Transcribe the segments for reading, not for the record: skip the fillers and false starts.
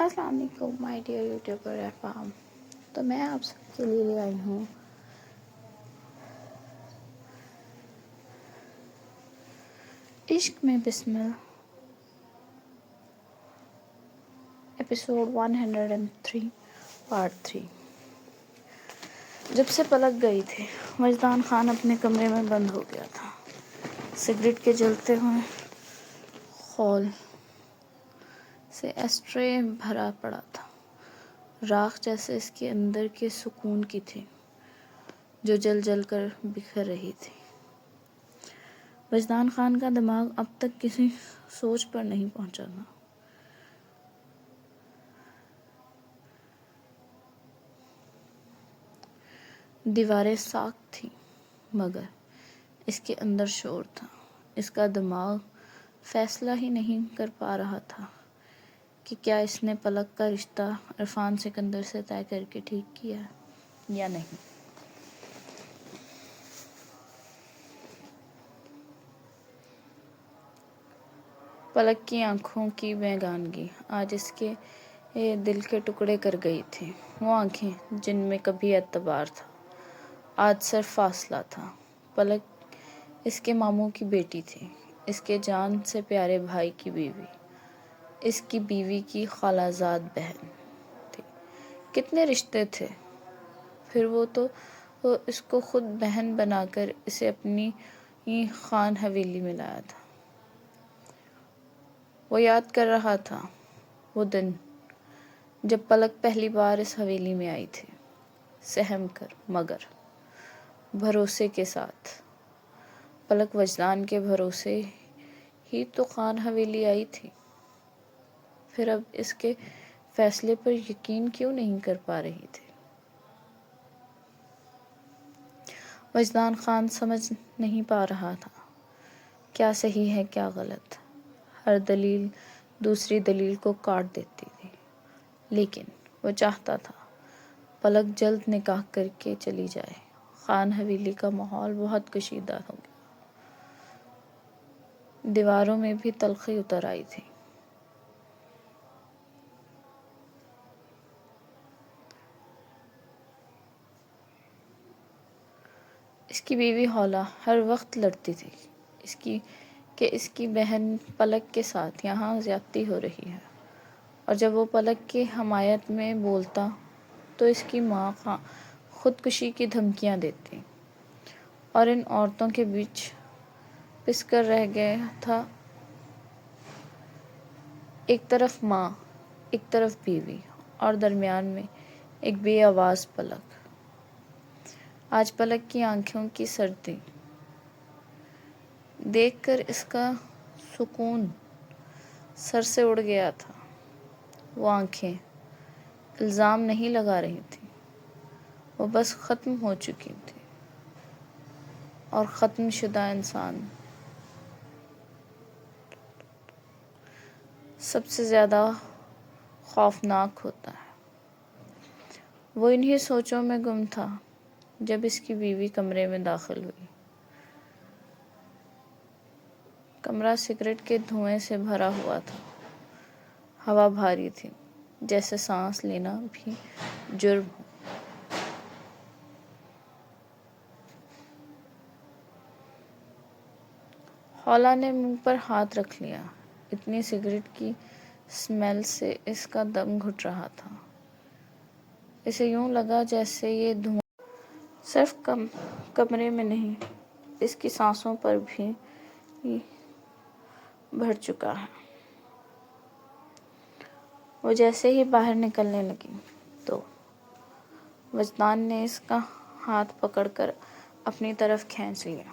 السلام علیکم my dear YouTuber افام. تو میں آپ سب کے لیے لے آئی ہوں عشق میں بسمل ایپیسوڈ 103 پارٹ 3. جب سے پلک گئی تھی وجدان خان اپنے کمرے میں بند ہو گیا تھا. سگریٹ کے جلتے ہوئے خول سے ایسٹرے بھرا پڑا تھا. راکھ جیسے اس کے اندر کے سکون کی تھی جو جل جل کر بکھر رہی تھی. وجدان خان کا دماغ اب تک کسی سوچ پر نہیں پہنچا تھا. دیواریں ساکت تھیں مگر اس کے اندر شور تھا. اس کا دماغ فیصلہ ہی نہیں کر پا رہا تھا کہ کیا اس نے پلک کا رشتہ عرفان سکندر سے طے کر کے ٹھیک کیا یا نہیں. پلک کی آنکھوں کی بیگانگی آج اس کے دل کے ٹکڑے کر گئی تھی. وہ آنکھیں جن میں کبھی اعتبار تھا آج صرف فاصلہ تھا. پلک اس کے ماموں کی بیٹی تھی, اس کے جان سے پیارے بھائی کی بیوی, اس کی بیوی کی خالہ زاد بہن تھی. کتنے رشتے تھے. پھر وہ تو اس کو خود بہن بنا کر اسے اپنی خان حویلی میں لایا تھا. وہ یاد کر رہا تھا وہ دن جب پلک پہلی بار اس حویلی میں آئی تھی, سہم کر مگر بھروسے کے ساتھ. پلک وجدان کے بھروسے ہی تو خان حویلی آئی تھی. پھر اب اس کے فیصلے پر یقین کیوں نہیں کر پا رہی تھی. وجدان خان سمجھ نہیں پا رہا تھا کیا صحیح ہے کیا غلط. ہر دلیل دوسری دلیل کو کاٹ دیتی تھی. لیکن وہ چاہتا تھا پلک جلد نکاح کر کے چلی جائے. خان حویلی کا ماحول بہت کشیدہ ہو گیا. دیواروں میں بھی تلخی اتر آئی تھی. اس کی بیوی حولہ ہر وقت لڑتی تھی اس کی بہن پلک کے ساتھ یہاں زیادتی ہو رہی ہے, اور جب وہ پلک کی حمایت میں بولتا تو اس کی ماں خودکشی کی دھمکیاں دیتی, اور ان عورتوں کے بیچ پس کر رہ گیا تھا. ایک طرف ماں, ایک طرف بیوی, اور درمیان میں ایک بے آواز پلک. آج پلک کی آنکھوں کی سردی دیکھ کر اس کا سکون سر سے اڑ گیا تھا. وہ آنکھیں الزام نہیں لگا رہی تھیں, وہ بس ختم ہو چکی تھی, اور ختم شدہ انسان سب سے زیادہ خوفناک ہوتا ہے. وہ انہی سوچوں میں گم تھا جب اس کی بیوی کمرے میں داخل ہوئی. کمرہ سگریٹ کے دھوئیں سے بھرا ہوا تھا. ہوا بھاری تھی جیسے سانس لینا بھی جرم ہو. حولہ نے منہ پر ہاتھ رکھ لیا. اتنی سگریٹ کی سمیل سے اس کا دم گھٹ رہا تھا. اسے یوں لگا جیسے یہ دھواں صرف کمرے میں نہیں اس کی سانسوں پر بھی بھر چکا ہے. وہ جیسے ہی باہر نکلنے لگی تو وجدان نے اس کا ہاتھ پکڑ کر اپنی طرف کھینچ لیا.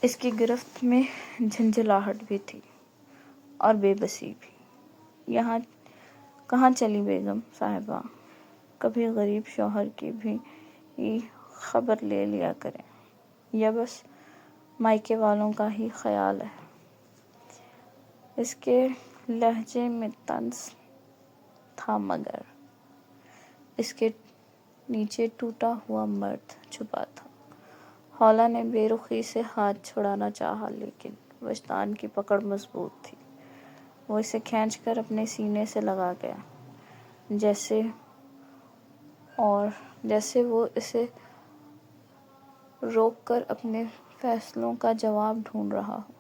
اس کی گرفت میں جھنجھلاہٹ بھی تھی اور بے بسی بھی. یہاں کہاں چلی بیگم صاحبہ, کبھی غریب شوہر کی بھی خبر لے لیا کریں, یا بس مائکے والوں کا ہی خیال ہے. اس کے لہجے میں طنز تھا مگر اس کے نیچے ٹوٹا ہوا مرد چھپا تھا. حولہ نے بے رخی سے ہاتھ چھڑانا چاہا لیکن وجدان کی پکڑ مضبوط تھی. وہ اسے کھینچ کر اپنے سینے سے لگا گیا، جیسے وہ اسے روک کر اپنے فیصلوں کا جواب ڈھونڈ رہا ہو۔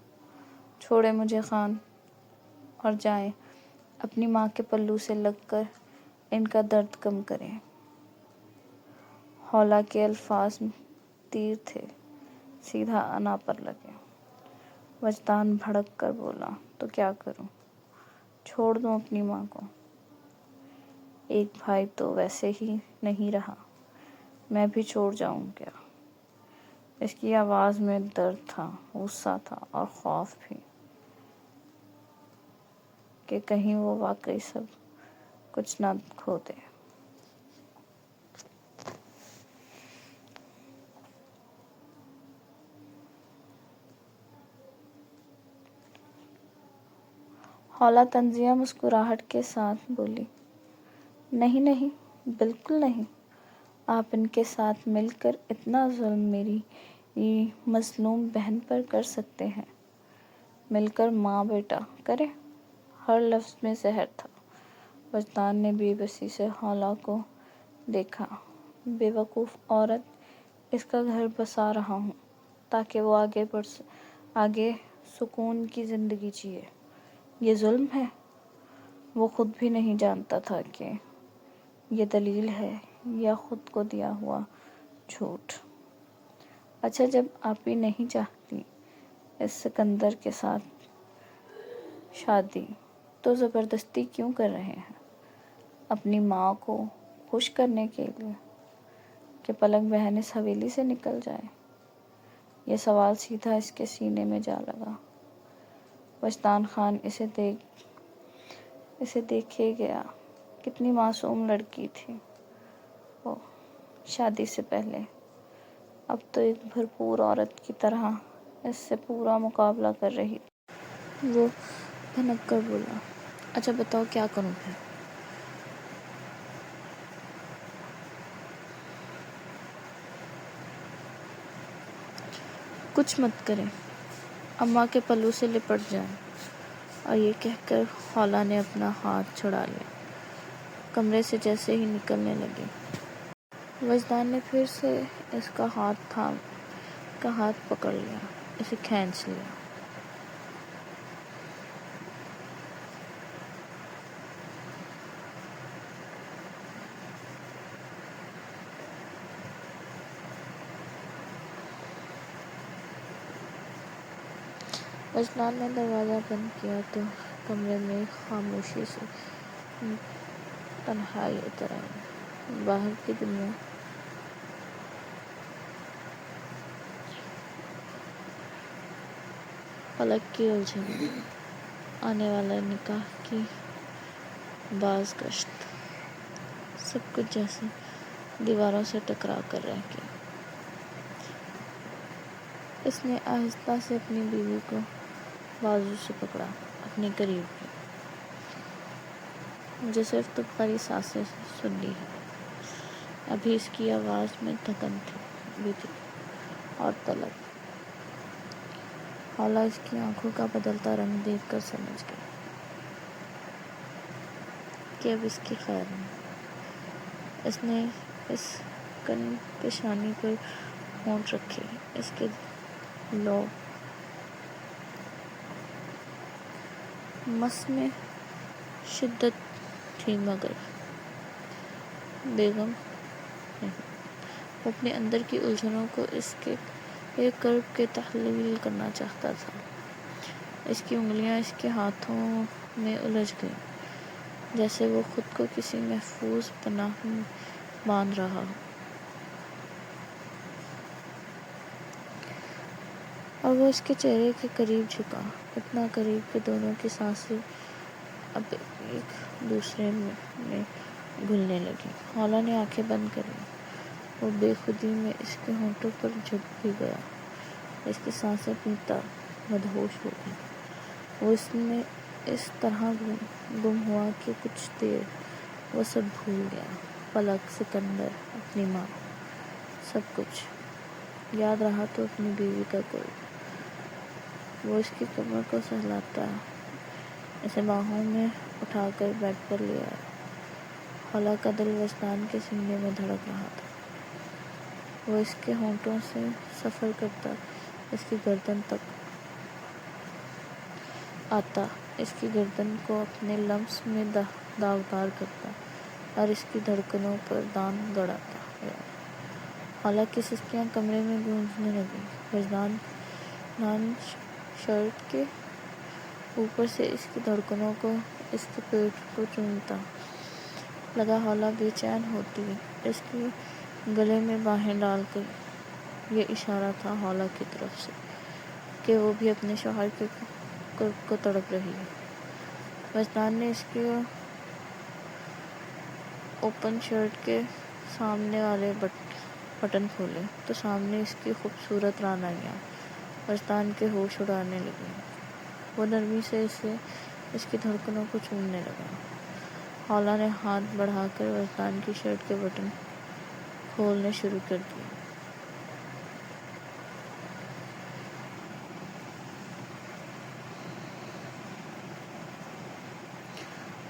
چھوڑے مجھے خان اور جائیں، اپنی ماں کے پلو سے لگ کر ان کا درد کم کریں۔ ہولا کے الفاظ تیر تھے، سیدھا انا پر لگے۔ وجدان بھڑک کر بولا، تو کیا کروں؟ چھوڑ دوں اپنی ماں کو؟ ایک بھائی تو ویسے ہی نہیں رہا، میں بھی چھوڑ جاؤں کیا؟ اس کی آواز میں درد تھا، غصہ تھا اور خوف بھی کہ کہیں وہ واقعی سب کچھ نہ کھو دے۔ ہولا طنزیہ مسکراہٹ کے ساتھ بولی، نہیں نہیں، بالکل نہیں۔ آپ ان کے ساتھ مل کر اتنا ظلم میری مظلوم بہن پر کر سکتے ہیں؟ مل کر ماں بیٹا کرے؟ ہر لفظ میں زہر تھا۔ وجدان نے بے بسی سے ہولا کو دیکھا۔ بے وقوف عورت، اس کا گھر بسا رہا ہوں تاکہ وہ آگے سکون کی زندگی جیے، یہ ظلم ہے؟ وہ خود بھی نہیں جانتا تھا کہ یہ دلیل ہے یا خود کو دیا ہوا جھوٹ۔ اچھا، جب آپ ہی نہیں چاہتی اس سکندر کے ساتھ شادی تو زبردستی کیوں کر رہے ہیں؟ اپنی ماں کو خوش کرنے کے لیے کہ پلک بہن اس حویلی سے نکل جائے؟ یہ سوال سیدھا اس کے سینے میں جا لگا۔ وجدان خان اسے دیکھے گیا۔ کتنی معصوم لڑکی تھی وہ شادی سے پہلے، اب تو ایک بھرپور عورت کی طرح اس سے پورا مقابلہ کر رہی تھی۔ وہ بھنک کر بولا، اچھا بتاؤ کیا کروں پھر؟ کچھ مت کریں، اماں کے پلو سے لپٹ جائیں۔ اور یہ کہہ کر ہولا نے اپنا ہاتھ چھڑا لیا۔ کمرے سے جیسے ہی نکلنے لگی، وجدان نے پھر سے اس کا ہاتھ پکڑ لیا، اسے کھینچ لیا۔ وجدان نے دروازہ بند کیا تو کمرے میں خاموشی سے تنہائی اتر آئی۔ باہر کی دنیا پلک کی الجھن، آنے والا نکاح کی بازگشت، سب کچھ جیسے دیواروں سے ٹکرا کر رہ گیا۔ اس نے آہستہ سے اپنی بیوی کو بازو سے پکڑا، اپنے قریب کی۔ مجھے صرف تمہاری سانسیں سننی ہے۔ ابھی اس کی آواز میں تھکن بھی تھی اور طلب۔ ہولا اس کی آنکھوں کا بدلتا رنگ دیکھ کر سمجھ گئی کہ اب اس کی خیر نہیں۔ اس نے اس کن پیشانی پر ہونٹ رکھے، اس کے لو مس میں شدت تھی مگر بیگم نہیں۔ وہ اپنے اندر کی الجھنوں کو اس کے ایک کرب کے تحلیل کرنا چاہتا تھا۔ اس کی انگلیاں اس کے ہاتھوں میں الجھ گئیں، جیسے وہ خود کو کسی محفوظ پناہ میں باندھ رہا ہو۔ اور وہ اس کے چہرے کے قریب جھکا، اتنا قریب کہ دونوں کی سانسیں اب ایک دوسرے میں گھلنے لگیں۔ ہولا نے آنکھیں بند کر لیں۔ وہ بے خودی میں اس کے ہونٹوں پر جھک بھی گیا۔ اس کی سانسیں پیتا مدہوش ہو گئیں۔ وہ اس میں اس طرح گم ہوا کہ کچھ دیر وہ سب بھول گیا، پلک، سکندر، اپنی ماں، سب کچھ۔ یاد رہا تو اپنی بیوی کا قرب۔ وہ اس کی کمر کو سہلاتا اسے باہوں میں اٹھا کر بیڈ پر لے آیا۔ خالہ کا دل وجدان کے سینے میں دھڑک رہا تھا۔ وہ اس کے ہونٹوں سے سفر کرتا، اس کی گردن تک آتا، اس کی گردن کو اپنے لمس میں داغدار کرتا اور اس کی دھڑکنوں پر دانت گڑاتا گیا۔ خالہ کی سسکیاں کمرے میں گونجنے لگیں۔ وجدان شرٹ کے اوپر سے اس کی دھڑکنوں کو، اس کے پیٹ کو چومتا لگا۔ خالہ بے چین ہوتی، اس کے گلے میں باہیں ڈال کر۔ یہ اشارہ تھا خالہ کی طرف سے کہ وہ بھی اپنے شوہر کے قرب کو تڑپ رہی ہے۔ وجدان نے اس کے اوپن شرٹ کے سامنے والے بٹن کھولے تو سامنے اس کی خوبصورت رعنائیاں وجدان کے ہوش اڑانے لگیں۔ وہ نرمی سے اس کی دھڑکنوں کو چومنے لگا۔ خالہ نے ہاتھ بڑھا کر وجدان کی شرٹ کے بٹن کھولنے شروع کر دیے۔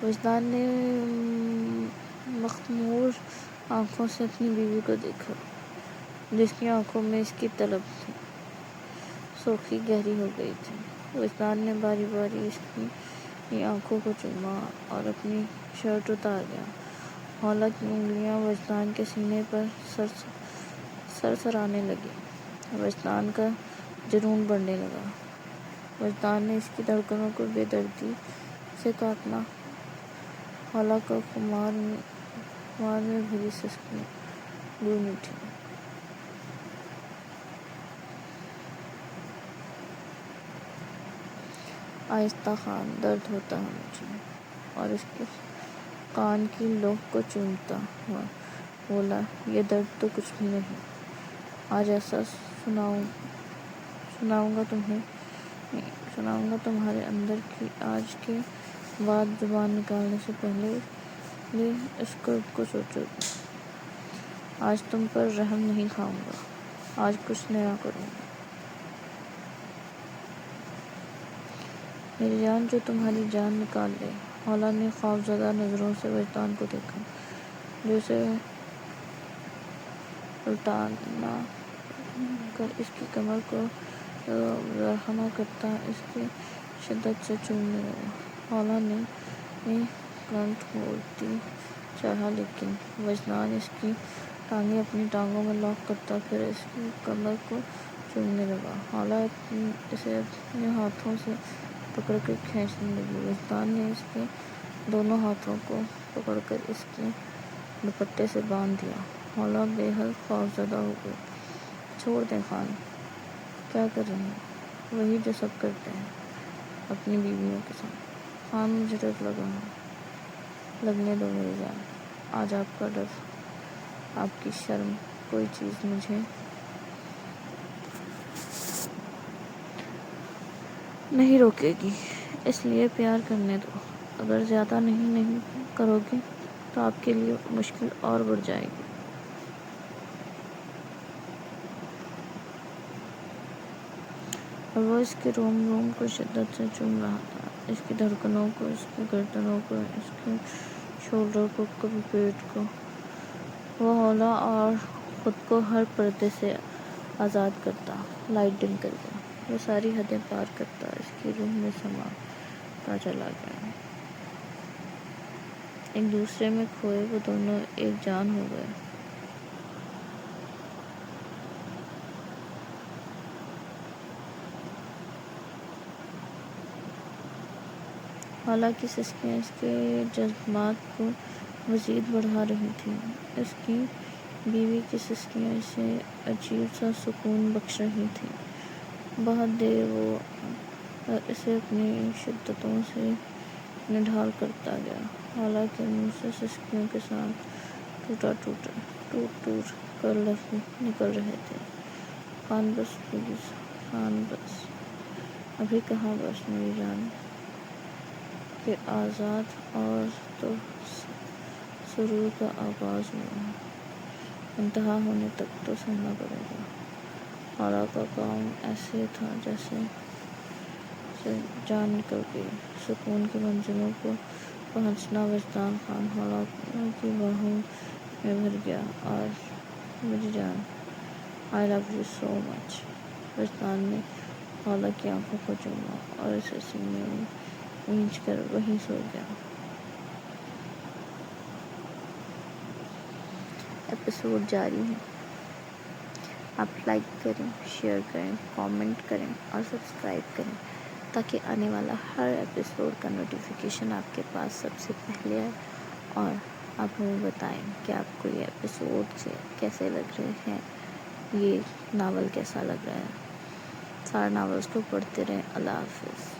وجدان نے مخمور آنکھوں سے اپنی بیوی کو دیکھا، جس کی آنکھوں میں اس کی طلب تھی، سرخی گہری ہو گئی تھی۔ وجدان نے باری باری اس کی آنکھوں کو چوما اور اپنی شرٹ اتار دیا۔ خالہ کی انگلیاں وجدان کے سینے پر سرسرانے لگیں۔ وجدان کا جنون بڑھنے لگا۔ وجدان نے اس کی دھڑکنوں کو بے دردی سے کاٹنا۔ خالہ کا خمار میں بھری سسکیاں گونج اٹھیں۔ آہستہ خان، درد ہوتا ہے مجھے، اور اس کے کان کی لوح کو چومتا ہوا بولا، یہ درد تو کچھ بھی نہیں، آج ایسا سناؤں گا تمہارے اندر کی آج کے بعد زبان نکالنے سے پہلے اس قرب کو سوچو گے۔ آج تم پر رحم نہیں کھاؤں گا، آج کچھ نیا کروں گا۔ میری جان جو تمہاری جان نکال لے۔ خالہ نے خوفزدہ نظروں سے وجدان کو دیکھا، جو اسے الٹانا کر اس کی کمر کو برہنہ کرتا اس کی شدت سے چومنے لگا۔ خالہ نے کنٹھ کھولتی چاہا لیکن وجدان اس کی ٹانگیں اپنی ٹانگوں میں لاک کرتا پھر اس کی کمر کو چومنے لگا۔ خالہ اسے اپنے ہاتھوں سے پکڑ کر کھینچنے لگی۔ وجدان نے اس کے دونوں ہاتھوں کو پکڑ کر اس کے دوپٹے سے باندھ دیا۔ خالہ بے حد خوفزدہ ہو گئی۔ چھوڑ دیں خان، کیا کر رہے ہیں؟ وہی جو سب کرتے ہیں اپنی بیویوں کے ساتھ۔ خان، مجھے ڈر لگنے دو میری جان، آج آپ کا ڈر، آپ کی شرم، کوئی چیز مجھے نہیں روکے گی، اس لیے پیار کرنے دو۔ اگر زیادہ نہیں کرو گے تو آپ کے لیے مشکل اور بڑھ جائے گی۔ اور وہ اس کے روم کو شدت سے چوم رہا تھا، اس کی دھڑکنوں کو، اس کی گردنوں کو، اس کے شولڈر کو، کبھی پیٹ کو۔ وہ ہولا اور خود کو ہر پردے سے آزاد کرتا۔ لائٹ ڈم کر گیا۔ وہ ساری حدیں پار کرتا، اس کی روح میں سماتا چلا گیا۔ ایک دوسرے میں کھوئے وہ دونوں ایک جان ہو گئے۔ خالہ کی سسکیاں اس کے جذبات کو مزید بڑھا رہی تھیں۔ اس کی بیوی کی سسکیاں اسے عجیب سا سکون بخش رہی تھیں۔ بہت دیر وہ اسے اپنی شدتوں سے نڈھال کرتا گیا۔ خالہ کے منہ سے سسکیوں کے ساتھ ٹوٹ کر لفظ نکل رہے تھے۔ خان بس پلیز، خان بس، ابھی کہاں بس میری جان، کہ آزاد اور تو سرور کا آغاز ہوا ہے، انتہا ہونے تک تو سہنا پڑے گا۔ خالہ کا کام ایسے تھا جیسے سے جان نکل گئی۔ سکون کی منزلوں کو پہنچنا وجدان خان حوالہ کی باہوں میں بھر گیا۔ میری جان، I love you so much۔ وجدان نے حوالہ کی آنکھوں کو چوما اور اسے سینے میں کھینچ کر وہیں سو گیا۔ ایپیسوڈ جاری ہے۔ آپ لائک کریں، شیئر کریں، کامنٹ کریں اور سبسکرائب کریں تاکہ آنے والا ہر ایپیسوڈ کا نوٹیفیکیشن آپ کے پاس سب سے پہلے آئے، اور آپ ہمیں بتائیں کہ آپ کو یہ ایپیسوڈ سے کیسے لگ رہے ہیں، یہ ناول کیسا لگ رہا ہے۔ سارا ناولس کو پڑھتے رہیں۔ اللہ حافظ۔